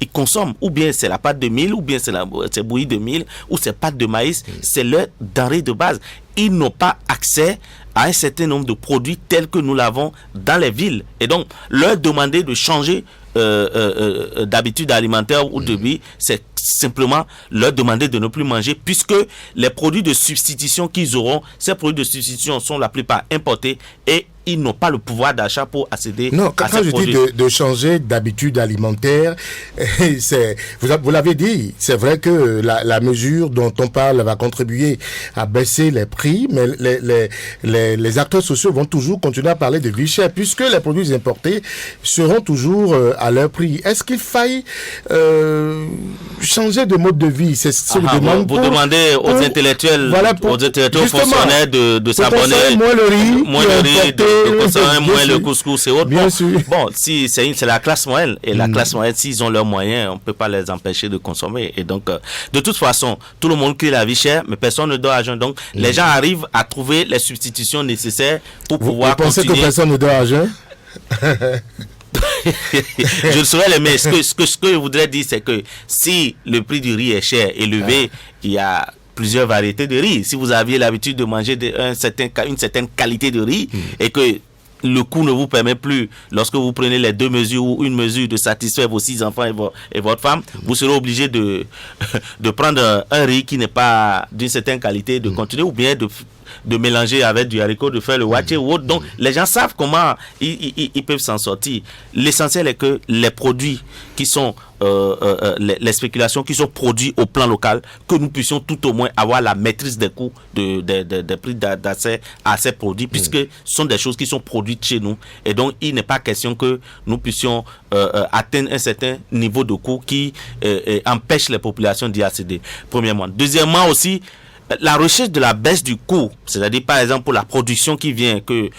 Ils consomment, ou bien c'est la pâte de mil, ou bien c'est bouillie de mil, ou c'est pâte de maïs. C'est leur denrée de base. Ils n'ont pas accès à un certain nombre de produits tels que nous l'avons dans les villes. Et donc, leur demander de changer d'habitude alimentaire ou de vie, c'est simplement leur demander de ne plus manger, puisque les produits de substitution qu'ils auront, ces produits de substitution sont la plupart importés et ils n'ont pas le pouvoir d'achat pour accéder à ces produits. Quand je dis de changer d'habitude alimentaire, vous l'avez dit, c'est vrai que la mesure dont on parle va contribuer à baisser les prix, mais les acteurs sociaux vont toujours continuer à parler de vie chère, puisque les produits importés seront toujours à leur prix. Est-ce qu'il faille changer de mode de vie? C'est ce que je demande. Vous demandez aux intellectuels, aux fonctionnaires de s'abonner. Moins le riz, moins le couscous et autres. Bien sûr. Bon, si c'est la classe moyenne, et la classe moyenne, s'ils ont leurs moyens, on ne peut pas les empêcher de consommer. Et donc, de toute façon, tout le monde crie la vie chère, mais personne ne doit argent. Donc, les gens arrivent à trouver les substitutions nécessaires pour pouvoir continuer. Vous pensez que personne ne doit argent? Je le saurais, mais ce que je voudrais dire, c'est que si le prix du riz est cher, élevé, il y a plusieurs variétés de riz. Si vous aviez l'habitude de manger une certaine qualité de riz et que le coût ne vous permet plus, lorsque vous prenez les 2 mesures ou une mesure de satisfaire vos 6 enfants et votre femme, vous serez obligé de prendre un riz qui n'est pas d'une certaine qualité, de continuer, ou bien de mélanger avec du haricot, de faire le waché ou autre. Donc, les gens savent comment ils peuvent s'en sortir. L'essentiel est que les produits qui sont les spéculations qui sont produits au plan local, que nous puissions tout au moins avoir la maîtrise des coûts des prix d'accès à ces produits, puisque ce sont des choses qui sont produites chez nous. Et donc, il n'est pas question que nous puissions atteindre un certain niveau de coût qui empêche les populations d'y accéder. Premièrement. Deuxièmement aussi, la recherche de la baisse du coût, c'est-à-dire par exemple pour la production qui vient, que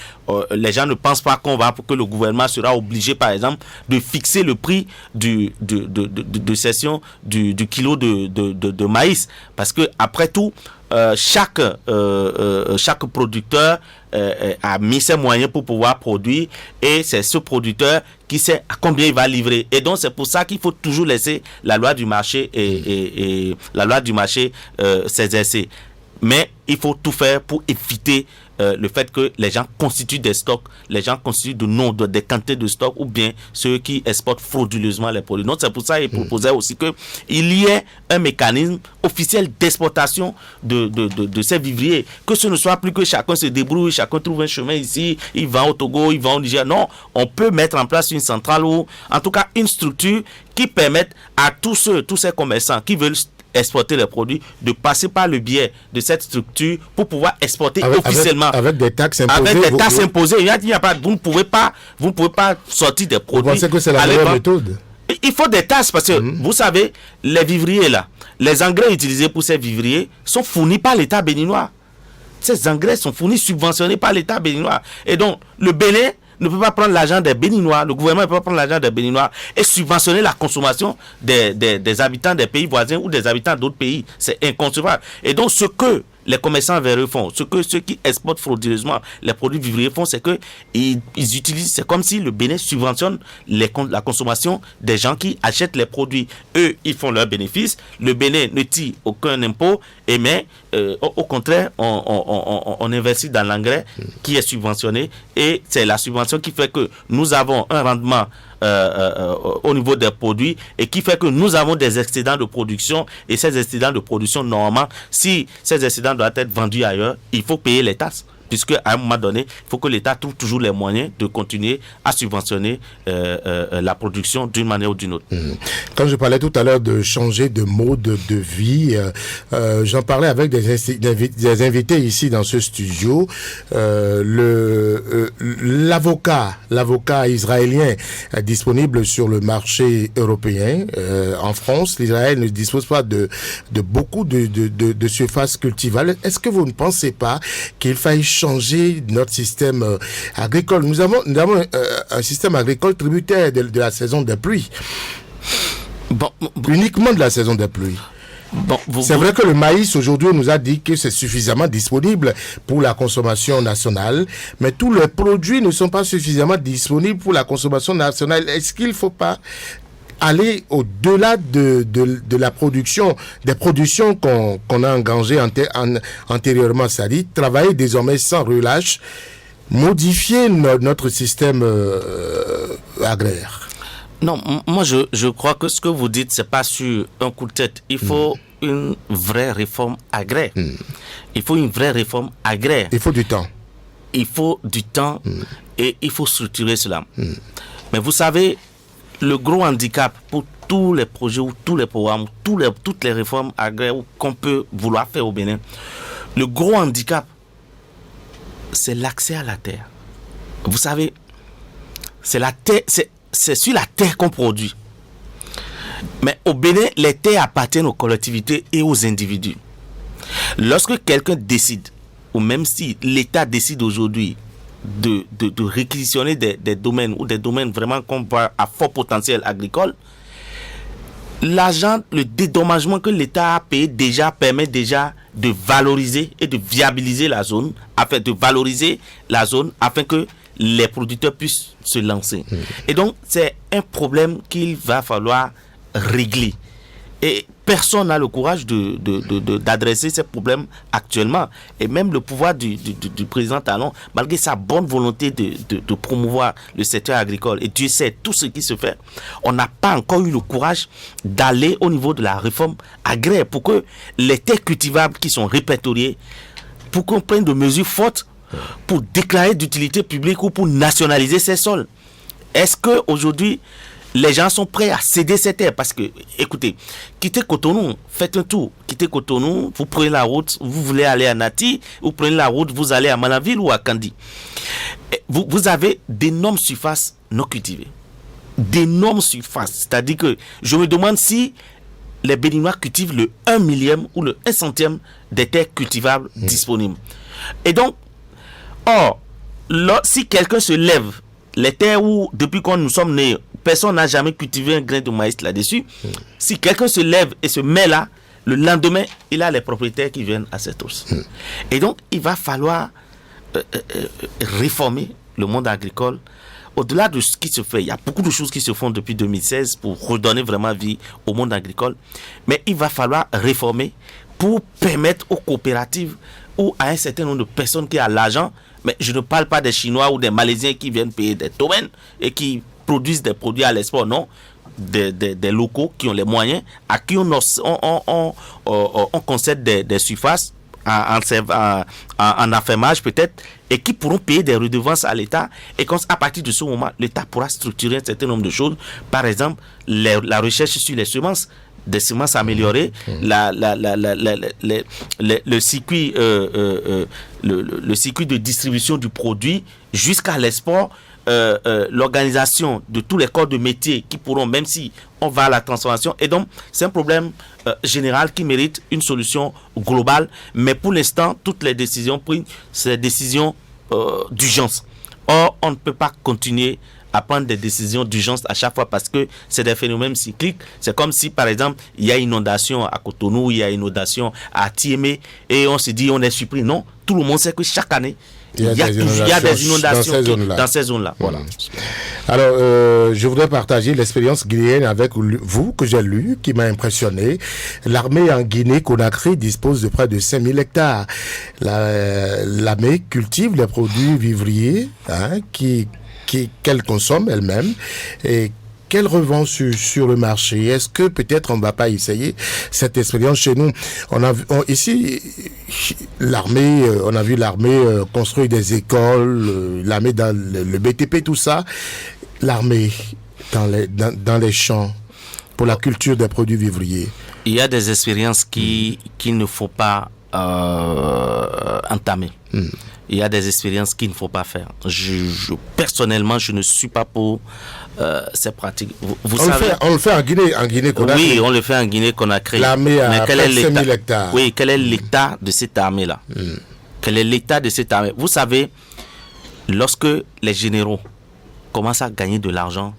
les gens ne pensent pas que le gouvernement sera obligé par exemple de fixer le prix de cession du kilo de maïs, parce que après tout chaque producteur a mis ses moyens pour pouvoir produire, et c'est ce producteur qui sait à combien il va livrer. Et donc c'est pour ça qu'il faut toujours laisser la loi du marché et la loi du marché s'exercer. Mais il faut tout faire pour éviter le fait que les gens constituent des stocks, les gens constituent des quantités de stocks, ou bien ceux qui exportent frauduleusement les produits. Donc c'est pour ça qu'il proposait aussi qu'il y ait un mécanisme officiel d'exportation de ces vivriers, que ce ne soit plus que chacun se débrouille, chacun trouve un chemin ici, il va au Togo, il va au Niger. Non, on peut mettre en place une centrale, ou en tout cas une structure qui permette à tous ces commerçants qui veulent exporter les produits, de passer par le biais de cette structure pour pouvoir exporter officiellement. Avec des taxes imposées. Avec des taxes imposées. Vous ne pouvez pas sortir des produits. Vous pensez que c'est la meilleure méthode? Il faut des taxes, parce que vous savez, les vivriers là, les engrais utilisés pour ces vivriers sont fournis par l'État béninois. Ces engrais sont fournis, subventionnés par l'État béninois. Et donc, le Bénin ne peut pas prendre l'argent des Béninois, le gouvernement ne peut pas prendre l'argent des Béninois et subventionner la consommation des habitants des pays voisins ou des habitants d'autres pays. C'est inconcevable. Et donc, ce que les commerçants véreux font, ce que ceux qui exportent frauduleusement les produits vivriers font, c'est que ils utilisent, c'est comme si le Bénin subventionne la consommation des gens qui achètent les produits. Eux, ils font leurs bénéfices. Le Bénin ne tire aucun impôt, mais au contraire, on investit dans l'engrais qui est subventionné, et c'est la subvention qui fait que nous avons un rendement au niveau des produits, et qui fait que nous avons des excédents de production, et ces excédents de production, normalement, si ces excédents doivent être vendus ailleurs, il faut payer les taxes. puisque à un moment donné, il faut que l'État trouve toujours les moyens de continuer à subventionner la production d'une manière ou d'une autre. Quand je parlais tout à l'heure de changer de mode de vie, j'en parlais avec des invités ici dans ce studio. L'avocat israélien est disponible sur le marché européen. En France, l'Israël ne dispose pas de beaucoup de surfaces cultivables. Est-ce que vous ne pensez pas qu'il faille changer notre système agricole? Nous avons un système agricole tributaire de la saison des pluies. Uniquement de la saison des pluies. C'est vrai que le maïs, aujourd'hui, on nous a dit que c'est suffisamment disponible pour la consommation nationale, mais tous les produits ne sont pas suffisamment disponibles pour la consommation nationale. Est-ce qu'il ne faut pas aller au-delà de la production, des productions qu'on a engagées antérieurement, c'est-à-dire travailler désormais sans relâche, modifier notre système agraire? Non, moi je crois que ce que vous dites, c'est pas sur un coup de tête. Il faut une vraie réforme agraire. Il faut une vraie réforme agraire. Il faut du temps. Il faut du temps et il faut structurer cela. Mais vous savez, le gros handicap pour tous les projets ou tous les programmes, toutes les réformes agraires qu'on peut vouloir faire au Bénin, le gros handicap, c'est l'accès à la terre. Vous savez, c'est la terre, c'est sur la terre qu'on produit. Mais au Bénin, les terres appartiennent aux collectivités et aux individus. Lorsque quelqu'un décide, ou même si l'État décide aujourd'hui de réquisitionner des domaines ou des domaines vraiment qu'on voit à fort potentiel agricole, l'argent, le dédommagement que l'État a payé déjà permet déjà de valoriser et de viabiliser la zone, afin que les producteurs puissent se lancer. Et donc, c'est un problème qu'il va falloir régler. Et personne n'a le courage d'adresser ces problèmes actuellement. Et même le pouvoir du président Talon, malgré sa bonne volonté de promouvoir le secteur agricole, et Dieu sait tout ce qui se fait, on n'a pas encore eu le courage d'aller au niveau de la réforme agraire pour que les terres cultivables qui sont répertoriées, pour qu'on prenne de mesures fortes pour déclarer d'utilité publique ou pour nationaliser ces sols. Est-ce qu'aujourd'hui, les gens sont prêts à céder ces terres? Parce que, écoutez, quittez Cotonou, faites un tour. Quittez Cotonou, vous prenez la route, vous voulez aller à Nati, vous prenez la route, vous allez à Manaville ou à Kandi. Vous avez d'énormes surfaces non cultivées. D'énormes surfaces. C'est-à-dire que je me demande si les Béninois cultivent le 1 millième ou le 1 centième des terres cultivables disponibles. Et donc, si quelqu'un se lève, les terres où, depuis qu'on nous sommes nés, personne n'a jamais cultivé un grain de maïs là-dessus, si quelqu'un se lève et se met là, le lendemain, il a les propriétaires qui viennent à cette hausse. Et donc, il va falloir réformer le monde agricole. Au-delà de ce qui se fait, il y a beaucoup de choses qui se font depuis 2016 pour redonner vraiment vie au monde agricole. Mais il va falloir réformer pour permettre aux coopératives ou à un certain nombre de personnes qui ont l'argent, mais je ne parle pas des Chinois ou des Malaisiens qui viennent payer des domaines et qui produisent des produits à l'export, non. Des locaux qui ont les moyens, à qui on concède des surfaces en affermage peut-être, et qui pourront payer des redevances à l'État, et à partir de ce moment, l'État pourra structurer un certain nombre de choses, par exemple la recherche sur les semences, des semences améliorées, le circuit de distribution du produit jusqu'à l'export, l'organisation de tous les corps de métier qui pourront, même si on va à la transformation. Et donc, c'est un problème général qui mérite une solution globale. Mais pour l'instant, toutes les décisions prises, c'est des décisions d'urgence. Or, on ne peut pas continuer à prendre des décisions d'urgence à chaque fois parce que c'est des phénomènes cycliques. C'est comme si, par exemple, il y a une inondation à Cotonou, il y a une inondation à Tiémé, et on se dit on est surpris. Non, tout le monde sait que chaque année, il y a des inondations dans ces zones-là. Voilà. Alors, je voudrais partager l'expérience guinéenne avec vous, que j'ai lu, qui m'a impressionné. L'armée en Guinée-Conakry dispose de près de 5000 hectares. L'armée cultive les produits vivriers qu'elle consomme elle-même et quelle revance sur le marché? Est-ce que peut-être on ne va pas essayer cette expérience chez nous? Ici, l'armée, on a vu l'armée construire des écoles, l'armée dans le BTP, tout ça. L'armée dans les champs pour la culture des produits vivriers. Il y a des expériences qu'il ne faut pas entamer. Il y a des expériences qu'il ne faut pas faire. Personnellement, je ne suis pas pour ces pratiques. Vous savez, on le fait en Guinée Conakry. Oui, on le fait en Guinée Conakry. L'armée a près de 5000 hectares. Oui, quel est l'état de cette armée-là? Quel est l'état de cette armée? Vous savez, lorsque les généraux commencent à gagner de l'argent,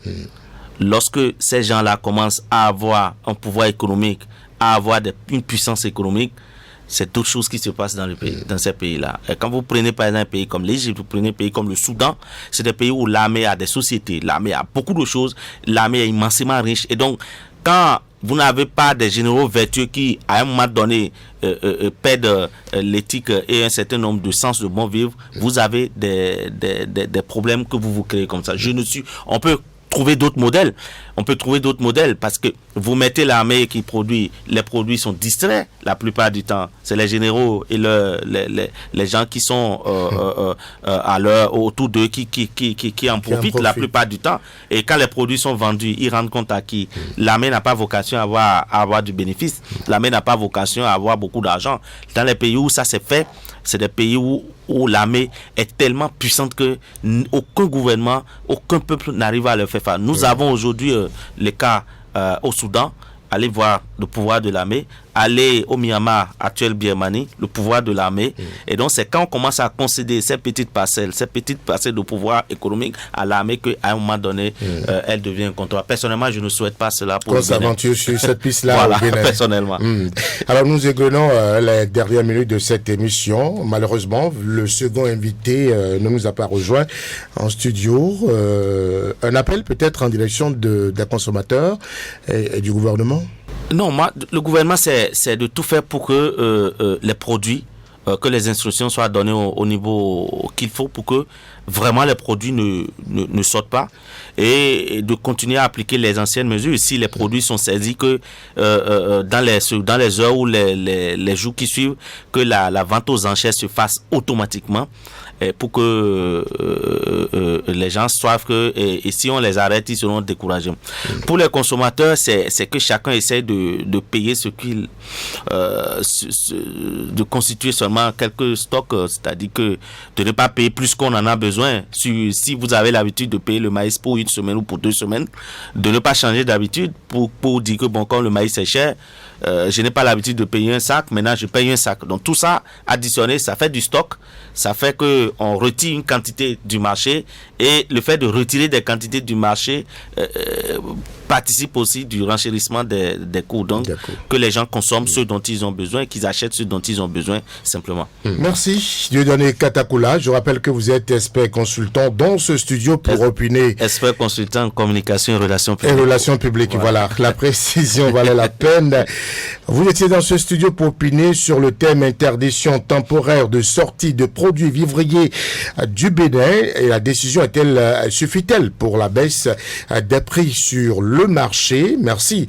lorsque ces gens-là commencent à avoir un pouvoir économique, à avoir une puissance économique, c'est d'autres choses qui se passent dans le pays, dans ces pays-là. Et quand vous prenez par exemple un pays comme l'Égypte, vous prenez un pays comme le Soudan, c'est des pays où l'armée a des sociétés, l'armée a beaucoup de choses, l'armée est immensément riche. Et donc, quand vous n'avez pas des généraux vertueux qui, à un moment donné, perdent l'éthique et un certain nombre de sens de bon vivre, vous avez des problèmes que vous créez comme ça. On peut trouver d'autres modèles. On peut trouver d'autres modèles parce que vous mettez l'armée qui produit, les produits sont distraits la plupart du temps. C'est les généraux et les gens qui sont à l'heure autour d'eux qui en profitent la plupart du temps. Et quand les produits sont vendus, ils rendent compte à qui l'armée n'a pas vocation à avoir du bénéfice. L'armée n'a pas vocation à avoir beaucoup d'argent. Dans les pays où ça s'est fait, c'est des pays où l'armée est tellement puissante que aucun gouvernement, aucun peuple n'arrive à le faire face. Nous avons aujourd'hui les cas au Soudan. Allez voir le pouvoir de l'armée, aller au Myanmar, actuelle Birmanie, le pouvoir de l'armée. Et donc, c'est quand on commence à concéder ces petites parcelles de pouvoir économique à l'armée qu'à un moment donné, elle devient un comptoir. Personnellement, je ne souhaite pas cela pour le Bénin. Qu'on s'aventure sur cette piste-là. Voilà, personnellement. Alors, nous égrenons les dernières minutes de cette émission. Malheureusement, le second invité ne nous a pas rejoint en studio. Un appel peut-être en direction des consommateurs et du gouvernement? Non, moi, le gouvernement, c'est de tout faire pour que les produits, que les instructions soient données au niveau qu'il faut pour que vraiment les produits ne sortent pas et de continuer à appliquer les anciennes mesures. Si les produits sont saisis, que dans les heures ou les jours qui suivent, que la vente aux enchères se fasse automatiquement. Pour que les gens savent que et si on les arrête, ils seront découragés. Pour les consommateurs, c'est que chacun essaie de payer ce qu'il de constituer seulement quelques stocks, c'est-à-dire que de ne pas payer plus qu'on en a besoin. Si vous avez l'habitude de payer le maïs pour une semaine ou pour 2 semaines, de ne pas changer d'habitude pour dire que bon, quand le maïs est cher, je n'ai pas l'habitude de payer un sac, maintenant je paye un sac. Donc tout ça additionné, ça fait du stock, ça fait que on retire une quantité du marché et le fait de retirer des quantités du marché participe aussi du renchérissement des coûts. Donc que les gens consomment ce dont ils ont besoin, qu'ils achètent ce dont ils ont besoin simplement. Merci Dieudonné Katakula. Je rappelle que vous êtes expert consultant dans ce studio pour opiner. Expert consultant en communication et relations publiques. Et relations publiques, voilà. La précision valait la peine. Vous étiez dans ce studio pour opiner sur le thème interdiction temporaire de sortie de produits vivriers du Bénin. Et la décision suffit-elle pour la baisse des prix sur le marché? Merci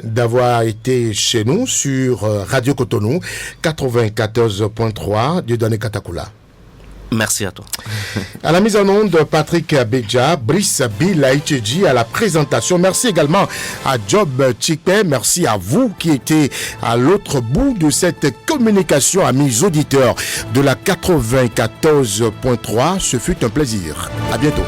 d'avoir été chez nous sur Radio Cotonou 94.3. Dieudonné Katakula. Merci à toi. À la mise en onde, Patrick Abedja, Brice Bilaïtjedji à la présentation. Merci également à Job Chikpe. Merci à vous qui étiez à l'autre bout de cette communication, amis auditeurs de la 94.3. Ce fut un plaisir. À bientôt.